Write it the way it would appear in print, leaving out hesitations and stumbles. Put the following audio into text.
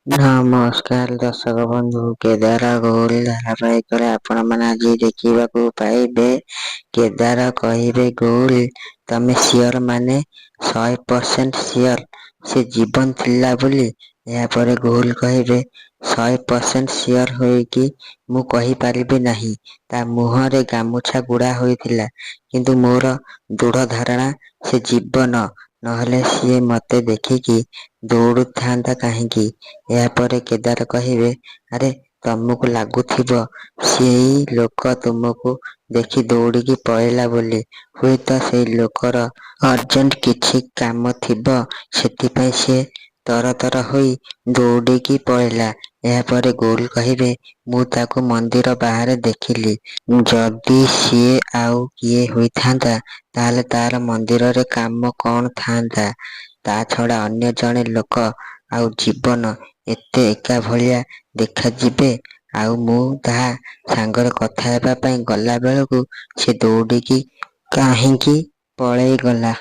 ନମସ୍କାର ଦର୍ଶକ ବନ୍ଧୁ, କେଦାର ଗୌରୀ ଧାରାବାହିକରେ ଆପଣମାନେ ଆଜି ଦେଖିବାକୁ ପାଇବେ। କେଦାର କହିବେ ଗୌରୀ ତମେ ସିଓର ମାନେ 100% ସିଓର ସେ ଜୀବନ ଥିଲା ବୋଲି। ଏହାପରେ ଗୌରୀ କହିବେ 100% ସିଓର ହୋଇକି ମୁଁ କହିପାରିବି ନାହିଁ। ତା ମୁହଁରେ ଗାମୁଛା ଗୁଡା ହୋଇଥିଲା, କିନ୍ତୁ ମୋର ଦୃଢ ଧାରଣା ସେ ଜୀବନ, ନହେଲେ ସିଏ ମତେ ଦେଖିକି ଦୌଡୁଥାନ୍ତା କାହିଁକି? ଏହାପରେ କେଦାର କହିବେ ଆରେ ତମକୁ ଲାଗୁଥିବ ସେଇ ଲୋକ ତୁମକୁ ଦେଖି ଦୌଡିକି ପଳେଇଲା ବୋଲି। ହୁଏତ ସେଇ ଲୋକର ଅର୍ଜେଣ୍ଟ କିଛି କାମ ଥିବ, ସେଥିପାଇଁ ସେ ତରତର ହୋଇ ଦୌଡିକି ପଳେଇଲା। ଏହାପରେ ଗୌରୀ କହିବେ ମୁଁ ତାକୁ ମନ୍ଦିର ବାହାରେ ଦେଖିଲି। ଯଦି ସିଏ ଆଉ କିଏ ହୋଇଥାନ୍ତା ତାହେଲେ ତାର ମନ୍ଦିରରେ କାମ କଣ ଥାନ୍ତା? ତା ଛଡା ଅନ୍ୟ ଜଣେ ଲୋକ ଆଉ ଜୀବନ ଏତେ ଏକା ଭଳିଆ ଦେଖାଯିବେ? ଆଉ ମୁଁ ତାହା ସାଙ୍ଗରେ କଥା ହେବା ପାଇଁ ଗଲା ବେଳକୁ ସେ ଦୌଡିକି କାହିଁକି ପଳେଇଗଲା?